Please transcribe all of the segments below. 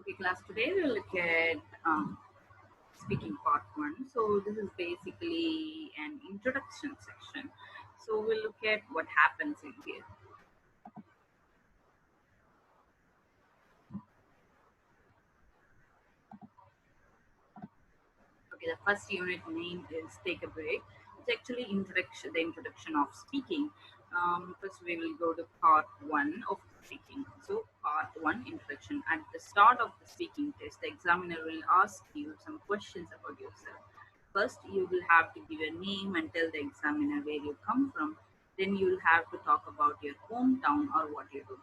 Okay, class, today we'll look at speaking part one. So, this is basically an introduction section. So, we'll look at what happens in here. Okay, the first unit name is Take a Break. It's actually the introduction of speaking. First, we will go to part one of speaking. So, part one introduction. At the start of the speaking test, the examiner will ask you some questions about yourself. First, you will have to give a name and tell the examiner where you come from. Then, you'll have to talk about your hometown or what you do.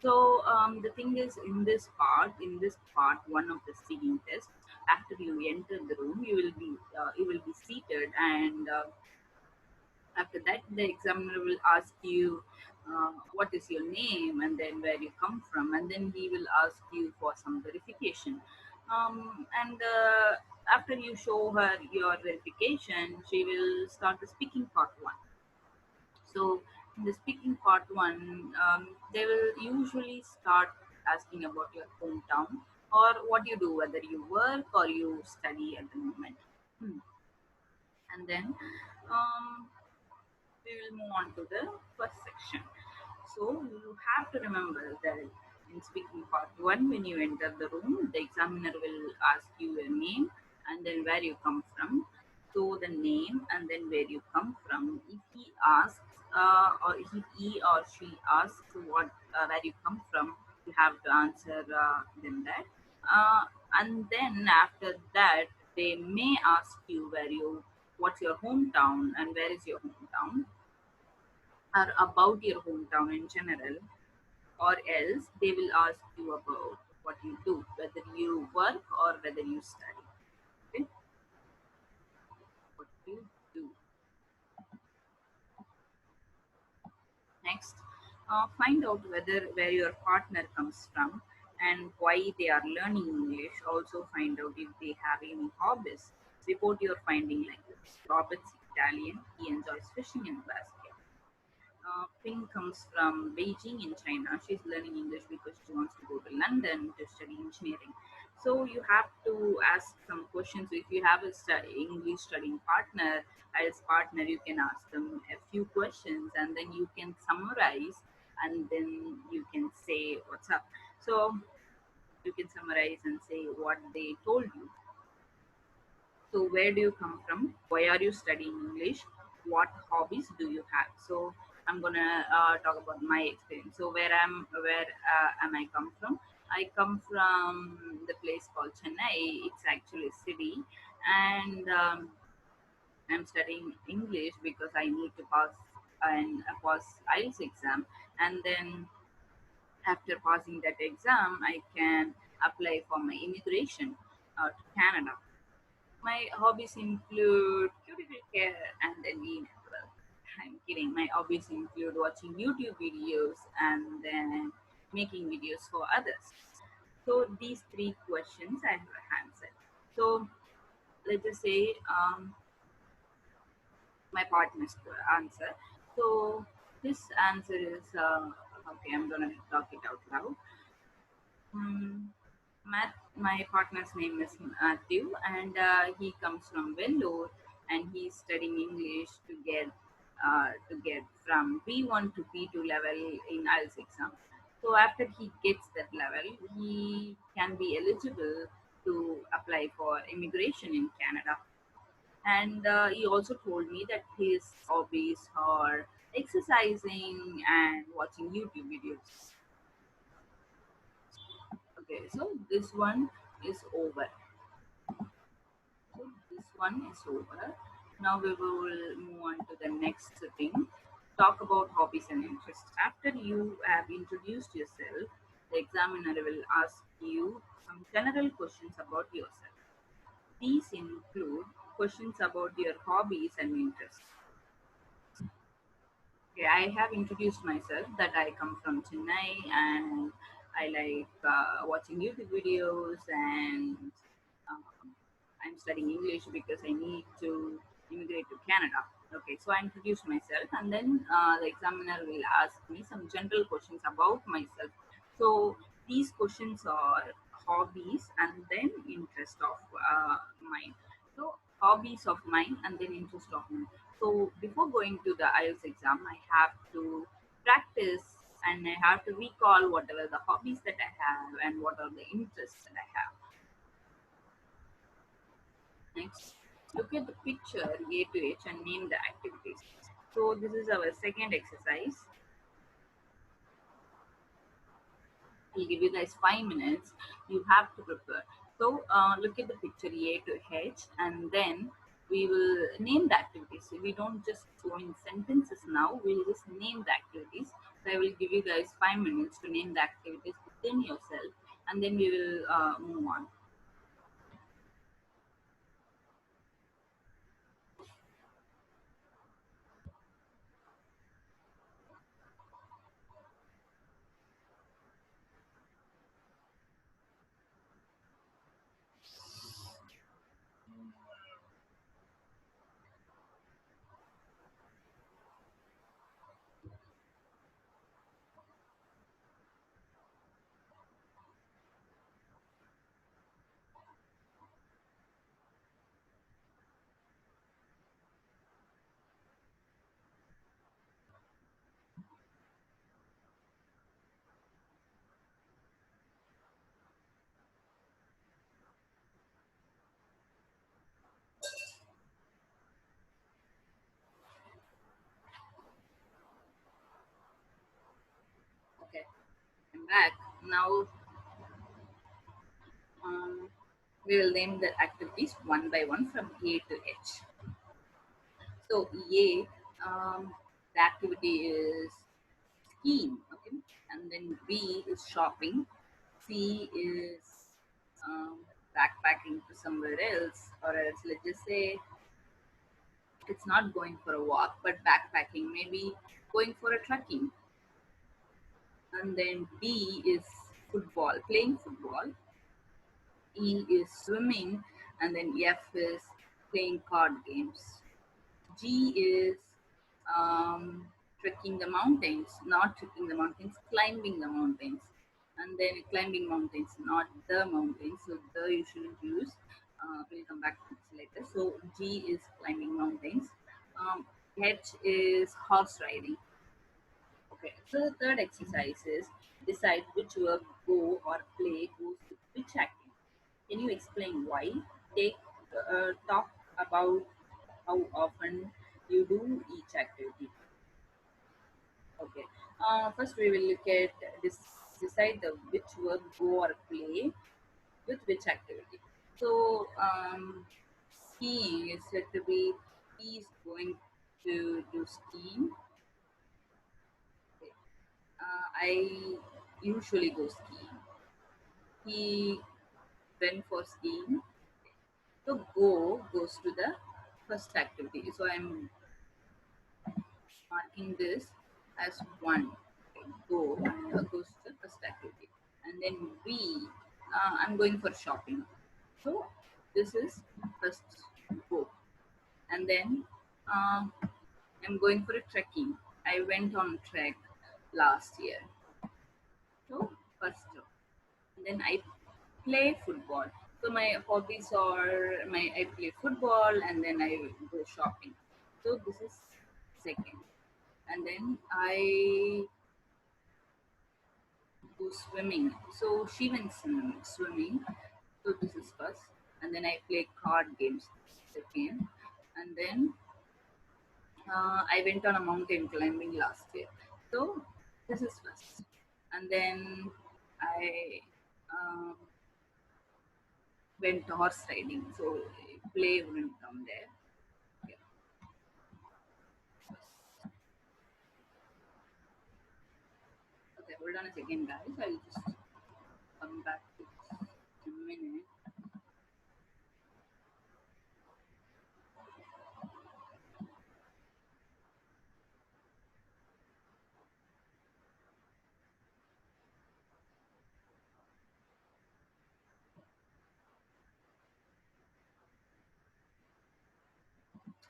So the thing is, in this part one of the speaking test, after you enter the room, you will be seated, and after that, the examiner will ask you what is your name and then where you come from, and then he will ask you for some verification. And after you show her your verification, she will start the speaking part one. So, in the speaking part one, they will usually start asking about your hometown or what you do, whether you work or you study at the moment. Hmm. And then um, we will move on to the first section. So you have to remember that in speaking part one, when you enter the room, the examiner will ask you your name and then where you come from. So the name and then where you come from. If he asks or if he or she asks where you come from, you have to answer them that. Uh, and then after that, they may ask you what's your hometown and where is your hometown, or about your hometown in general, or else they will ask you about what you do, whether you work or whether you study. Okay, what you do. Next, find out where your partner comes from and why they are learning English. Also, find out if they have any hobbies. Report your finding like this. Robert's Italian. He enjoys fishing and basket. Ping comes from Beijing in China. She's learning English because she wants to go to London to study engineering. So you have to ask some questions. If you have a English studying partner, as partner, you can ask them a few questions, and then you can summarize, and then you can say what's up. So you can summarize and say what they told you. So, where do you come from? Why are you studying English? What hobbies do you have? So, I'm gonna talk about my experience. So, where am I come from? I come from the place called Chennai. It's actually a city, and I'm studying English because I need to pass Ielts exam, and then after passing that exam, I can apply for my immigration to Canada. My hobbies include cuticle care and then well, I'm kidding. My hobbies include watching YouTube videos and then making videos for others. So these three questions I have answered. So let's just say my partner's answer. So this answer is okay. I'm gonna talk it out loud. Matt, my partner's name is Matthew, and he comes from Vellore, and he's studying English to get from B1 to B2 level in IELTS exam. So after he gets that level, he can be eligible to apply for immigration in Canada. And he also told me that his hobbies are exercising and watching YouTube videos. Okay, so this one is over. So this one is over. Now we will move on to the next thing. Talk about hobbies and interests. After you have introduced yourself, the examiner will ask you some general questions about yourself. These include questions about your hobbies and interests. Okay, I have introduced myself that I come from Chennai and I like watching YouTube videos, and um, I'm studying English because I need to immigrate to Canada. Okay, so I introduce myself, and then the examiner will ask me some general questions about myself. So these questions are hobbies and then interest of mine. So hobbies of mine and then interest of mine. So before going to the IELTS exam, I have to practice and I have to recall whatever the hobbies that I have and what are the interests that I have. Next, look at the picture A to H and name the activities. So this is our second exercise. I'll give you guys 5 minutes. You have to prepare. So look at the picture A to H, and then we will name the activities. So we don't just go in sentences now. We'll just name the activities. So I will give you guys 5 minutes to name the activities within yourself, and then we will move on. Okay, I'm back now. Um, we will name the activities one by one from A to H. So A, the activity is skiing, okay, and then B is shopping, C is um, backpacking to somewhere else, or else let's just say it's not going for a walk, but backpacking, maybe going for a trekking, and then D is football, playing football, E is swimming, and then F is playing card games. G is trekking the mountains, not trekking the mountains, climbing the mountains. And then climbing mountains, not the mountains. So the you shouldn't use. We'll come back to this later. So G is climbing mountains. H is horse riding. Okay. So the third exercise is decide which verb go or play goes with which activity. Can you explain why? Take talk about how often you do each activity. Okay. First, we will look at this. Decide the which verb go or play with which activity. So, skiing is said to be he is going to do skiing. Okay. I usually go skiing. He went for skiing. So go goes to the first activity. So I'm marking this as one. Okay, go goes to the first activity. And then B, I'm going for shopping. So this is first go. And then I'm going for a trekking. I went on trek last year. So first job. And then I play football. So my hobbies are I play football and then I go shopping. So this is second. And then I go swimming. So she went swimming. So this is first. And then I play card games second. And then I went on a mountain climbing last year. So this is first. And then I went horse riding. So play wouldn't come there. Yeah, first. Okay, hold on a second, guys. I'll just come back to this in a minute.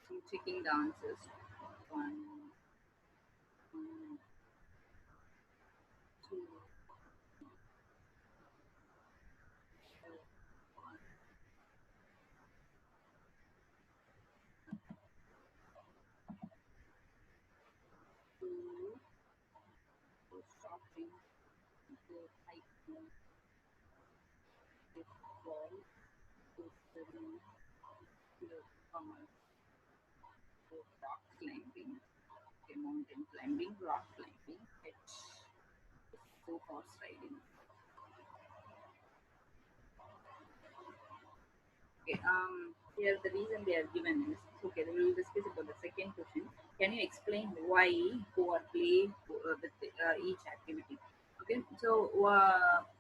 I'm checking the answers. One, one, two, shopping, go hiking, play football, go swimming, go commerce, go rock climbing, okay, mountain climbing, rock climbing, go horse riding. Okay, here the reason they are given is okay. We will discuss about the second question. Can you explain why go or play with each activity? Okay, so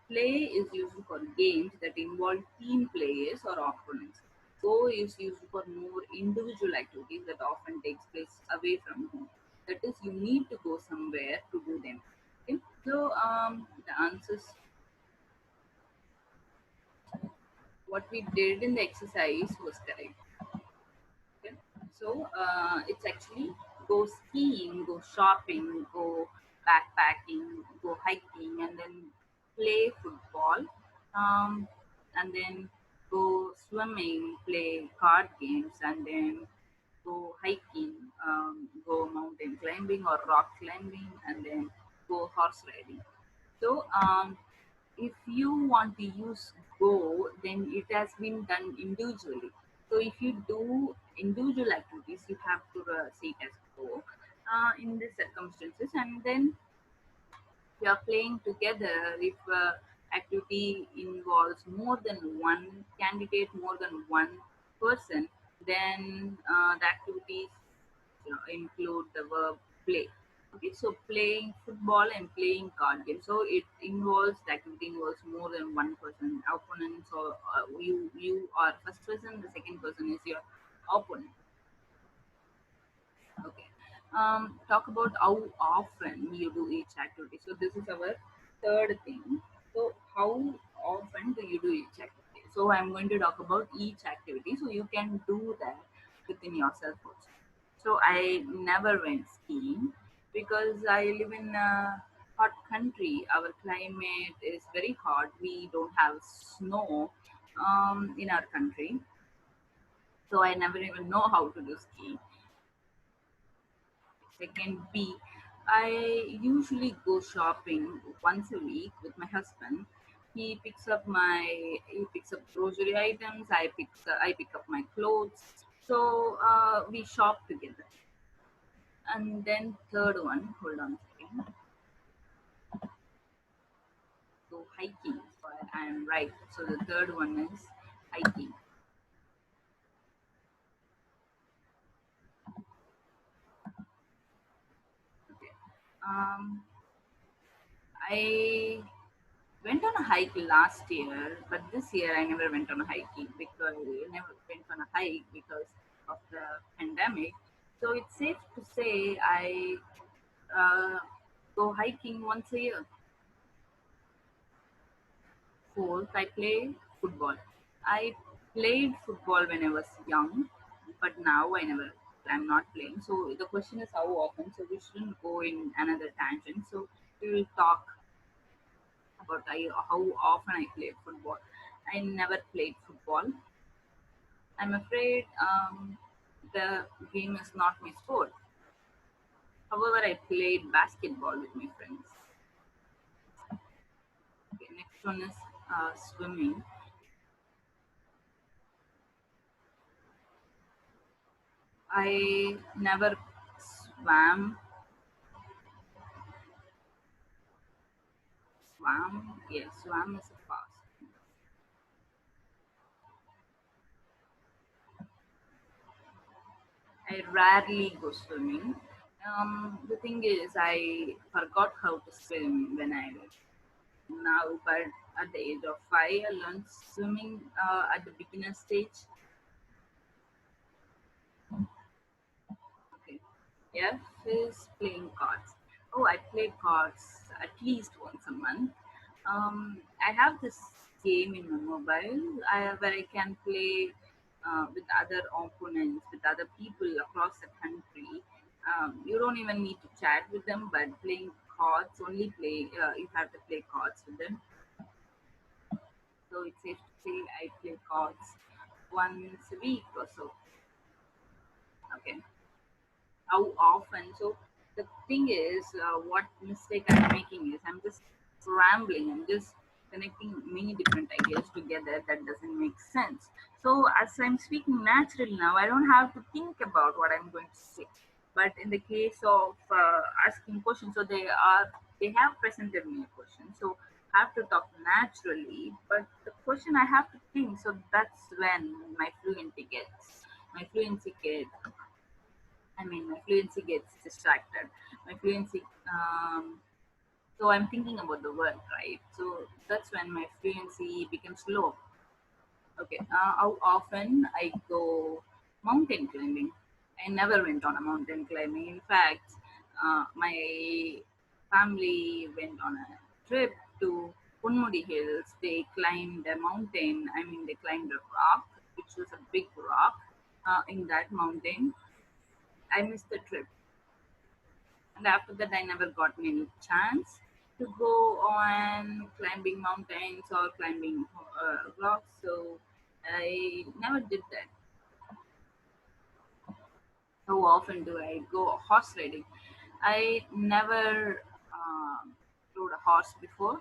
play is used for games that involve team players or opponents. Go is used for more individual activities that often takes place away from home. That is, you need to go somewhere to do them. Okay, so the answers what we did in the exercise was correct. Okay. So it's actually go skiing, go shopping, go backpacking, go hiking, and then play football, um, and then go swimming, play card games, and then go hiking, go mountain climbing or rock climbing, and then go horse riding. So if you want to use go, then it has been done individually. So if you do individual activities, you have to see it as go in the circumstances, and then you are playing together. If activity involves more than one candidate, more than one person, then the activities include the verb play. Okay, so playing football and playing card games. So it involves the activity involves more than one person, opponent. So you are first person, the second person is your opponent. Okay. Talk about how often you do each activity. So this is our third thing. So how often do you do each activity? So I'm going to talk about each activity. So you can do that within yourself also. So I never went skiing because I live in a hot country. Our climate is very hot. We don't have snow in our country. So I never even know how to do skiing. Second B, I usually go shopping once a week with my husband. He picks up grocery items. I pick up my clothes. So we shop together. And then third one, hold on a second. So hiking. So I am right. So the third one is hiking. Okay. Um, I went on a hike last year, but this year I never went on a hiking because I never went on a hike because of the pandemic. So it's safe to say I uh, go hiking once a year. Fourth, I play football. I played football when I was young, but now I'm not playing. So the question is how often. So we shouldn't go in another tangent. So we will talk about how often I played football. I never played football. I'm afraid the game is not my sport. However, I played basketball with my friends. Okay, next one is swimming. I never swam. Swam? Yes, swam is a pass. I rarely go swimming. The thing is, I forgot how to swim when I was now, but at the age of 5, I learned swimming at the beginner stage. Okay. F is playing cards. Oh, I play cards at least once a month. I have this game in my mobile where I can play with other opponents, with other people across the country. You don't even need to chat with them, but playing cards only play. You have to play cards with them. So it's safe to say I play cards once a week or so. Okay. How often? So The thing is, what mistake I'm making is I'm just rambling. I'm just connecting many different ideas together that doesn't make sense. So as I'm speaking naturally now, I don't have to think about what I'm going to say. But in the case of asking questions, so they have presented me a question, so I have to talk naturally. But the question I have to think, so that's when my fluency gets my fluency gets distracted. My fluency, so I'm thinking about the word, right? So that's when my fluency becomes low. Okay, how often I go mountain climbing? I never went on a mountain climbing. In fact, my family went on a trip to Punmudi Hills. They climbed a mountain. They climbed a rock, which was a big rock. In that mountain, I missed the trip, and after that I never got any chance to go on climbing mountains or climbing rocks, so I never did that. How often do I go horse riding? I never rode a horse before,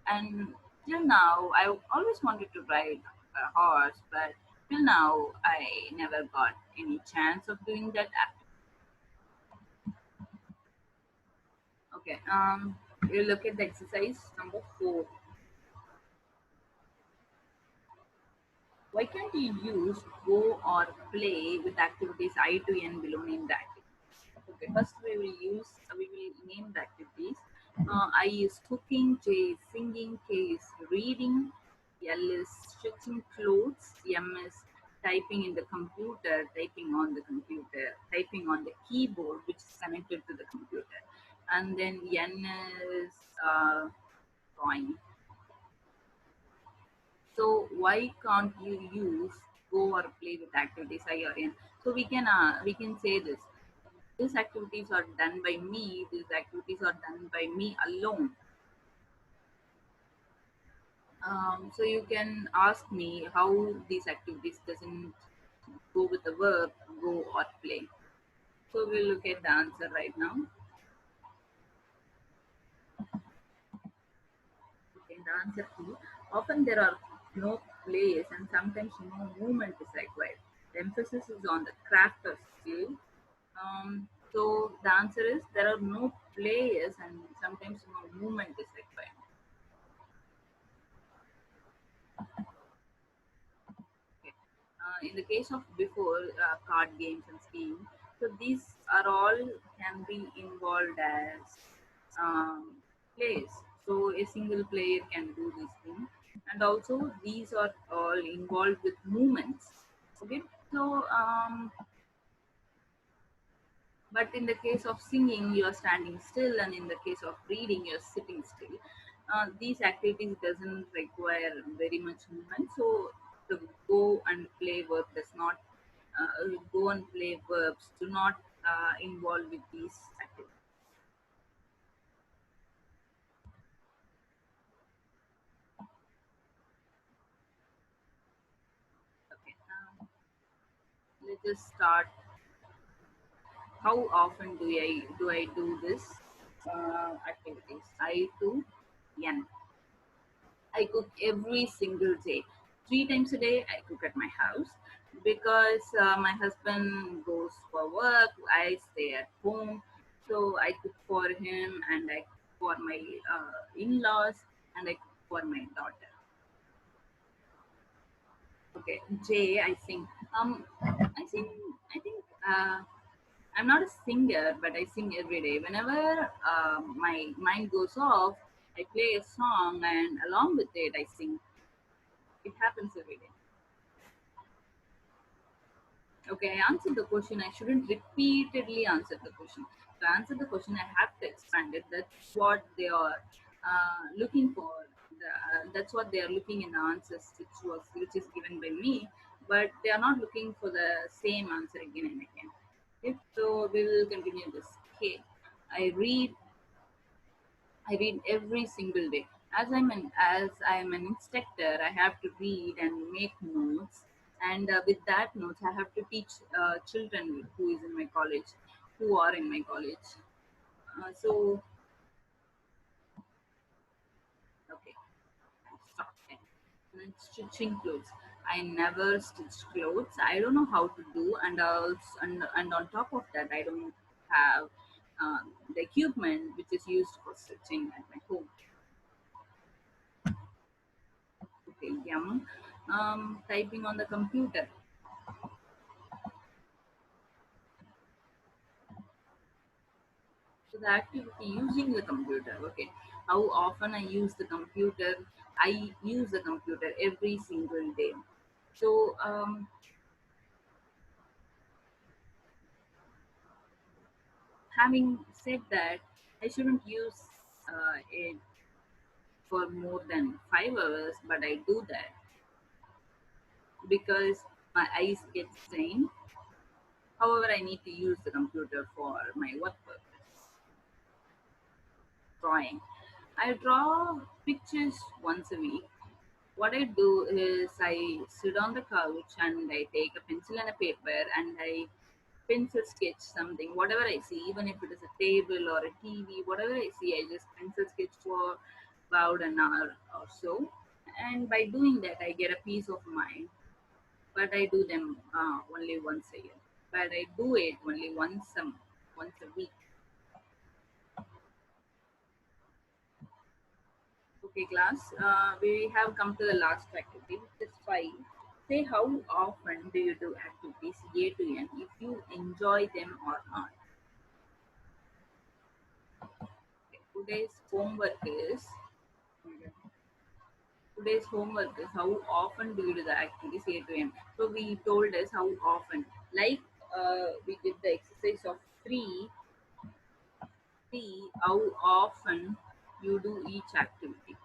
and till now I always wanted to ride a horse, but till now I never got any chance of doing that. Okay, you look at the exercise number 4. Why can't you use go or play with activities I to N below named activities? Okay, first we will name the activities. I is cooking, J is singing, K is reading, L is stitching clothes, M is typing in the computer, typing on the computer, typing on the keyboard which is connected to the computer, and then N is drawing. So why can't you use go or play with activities I or N? So we can say this. These activities are done by me. These activities are done by me alone. So you can ask me how these activities doesn't go with the verb go or play. So we'll look at the answer right now. Okay, the answer is often there are no plays and sometimes no movement is required. The emphasis is on the craft or skill. So the answer is there are no players and sometimes no movement is required. Okay. In the case of before card games and skiing, so these are all can be involved as um, plays. So a single player can do this thing, and also these are all involved with movements. Okay, so but in the case of singing you are standing still, and in the case of reading you're sitting still. These activities doesn't require very much movement, so the go and play verb does not go and play verbs do not involve with these activities. Okay, let's just start. How often do I do this activities I to N? I cook every single day. 3 times a day, I cook at my house because my husband goes for work. I stay at home, so I cook for him, and I cook for my in-laws, and I cook for my daughter. Okay, J, I sing. I sing. I think I'm not a singer, but I sing every day. Whenever my mind goes off, I play a song, and along with it, I sing. It happens every day. Okay, I answered the question. I shouldn't repeatedly answer the question. To answer the question, I have to expand it. That's what they are looking for. That's what they are looking in the answers, which is given by me. But they are not looking for the same answer again and again. Okay, so we will continue this. Okay, I read I read every single day. As I am an instructor, I have to read and make notes, and with that notes, I have to teach children who is in my college. who are in my college. So okay, stop it. And stitching clothes. I never stitched clothes. I don't know how to do, and also, and on top of that, I don't have the equipment which is used for stitching at my home. Okay, yum. Typing on the computer. So the activity using the computer. Okay, how often I use the computer? I use the computer every single day. So having said that, I shouldn't use it for more than 5 hours, but I do that because my eyes get strained. However, I need to use the computer for my work purpose. Drawing. I draw pictures once a week. What I do is I sit on the couch and I take a pencil and a paper and I pencil sketch something, whatever I see, even if it is a table or a TV, whatever I see, I just pencil sketch for about an hour or so. And by doing that, I get a peace of mind. But I do them only once a year. But I do it only once a week. Okay, class. We have come to the last activity, which is five. Say how often do you do activities A to N if you enjoy them or not. Okay, today's homework is how often do you do the activities A to N. So we told us how often. Like we did the exercise of three, how often you do each activity.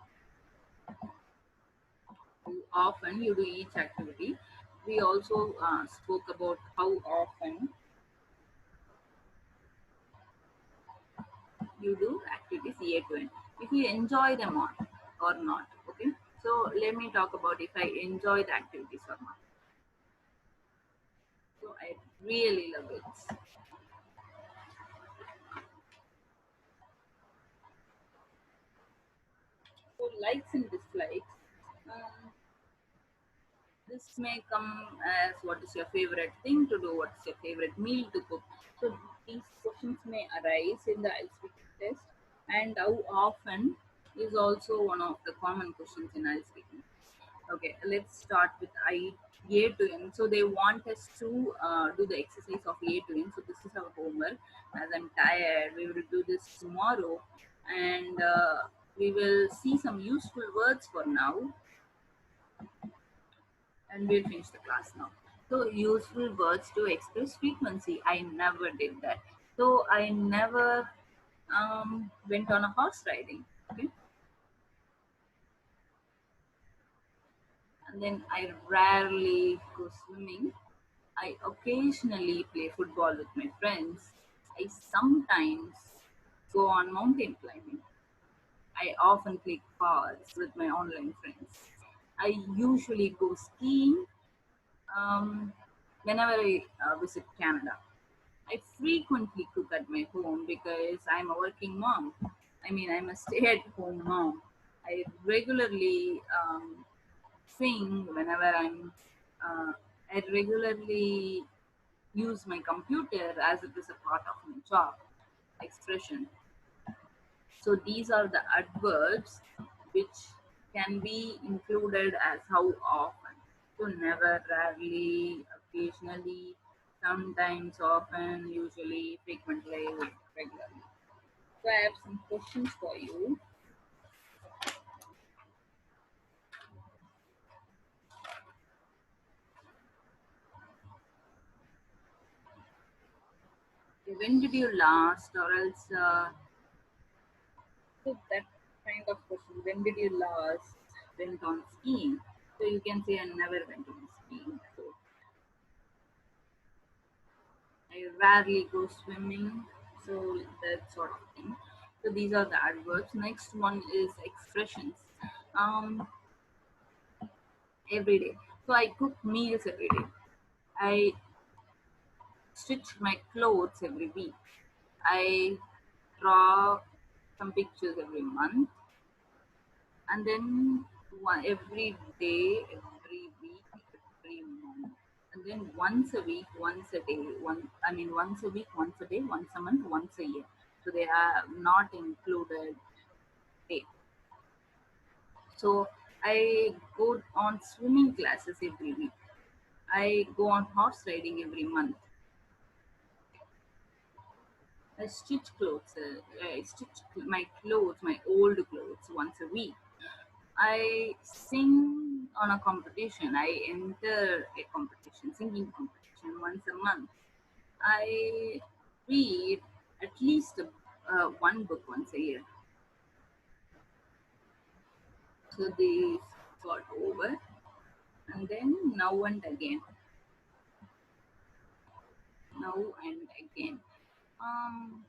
How often you do each activity. We also spoke about how often you do activities A to N. If you enjoy them or not. Okay. So let me talk about if I enjoy the activities or not. So I really love it. So likes and dislikes. Um, this may come as what is your favorite thing to do, what's your favorite meal to cook. So these questions may arise in the IELTS test, and how often is also one of the common questions in IELTS. Okay, let's start with A to N. So they want us to do the exercise of A to N. So this is our homework. As I'm tired, we will do this tomorrow, and we will see some useful words for now, and we'll finish the class now. So useful words to express frequency. I never did that. So I never went on a horse riding. Okay, and then I rarely go swimming. I occasionally play football with my friends. I sometimes go on mountain climbing. I often play cards with my online friends. I usually go skiing um, whenever I visit Canada. I frequently cook at my home because I'm a working mom. I mean, I'm a stay at home mom. I regularly sing whenever uh, I regularly use my computer as it is a part of my job expression. So these are the adverbs which can be included as how often. So never, rarely, occasionally, sometimes, often, usually, frequently, regularly. So I have some questions for you. Okay, when did you last, or else so that kind of question. When did you last went on skiing? So you can say I never went on skiing. So I rarely go swimming. So that sort of thing. So these are the adverbs. Next one is expressions. Um, every day. So I cook meals every day. I stitch my clothes every week. I draw some pictures every month, and then every day, every week, every month, and then once a week, once a day, once a week, once a day, once a month, once a year. So they are not included day. So I go on swimming classes every week. I go on horse riding every month. I stitch clothes. I stitch my clothes, my old clothes, once a week. I sing on a competition. I enter a competition, singing competition once a month. I read at least one book once a year. So they got over, and then now and again. Um,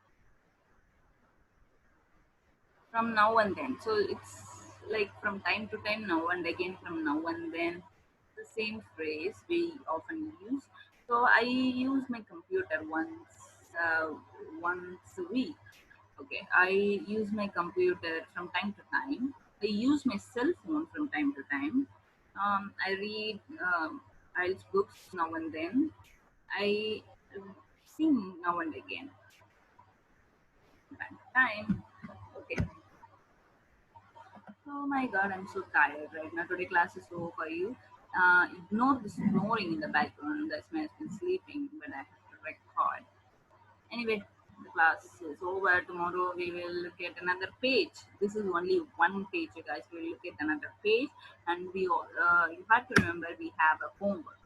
from now and then. So it's like from time to time, now and again, from now and then. The same phrase we often use. So I use my computer uh, once a week. Okay, I use my computer from time to time. I use my cell phone from time to time. I read Ielts books now and then. I sing now and again, time to time. Okay. Oh my god, I'm so tired right now. Today class is over for you. Ignore the snoring in the background. That's my husband sleeping, but I have to record. Anyway, the class is over. Tomorrow we will look at another page. This is only one page, you guys. We will look at another page, and you have to remember we have a homework.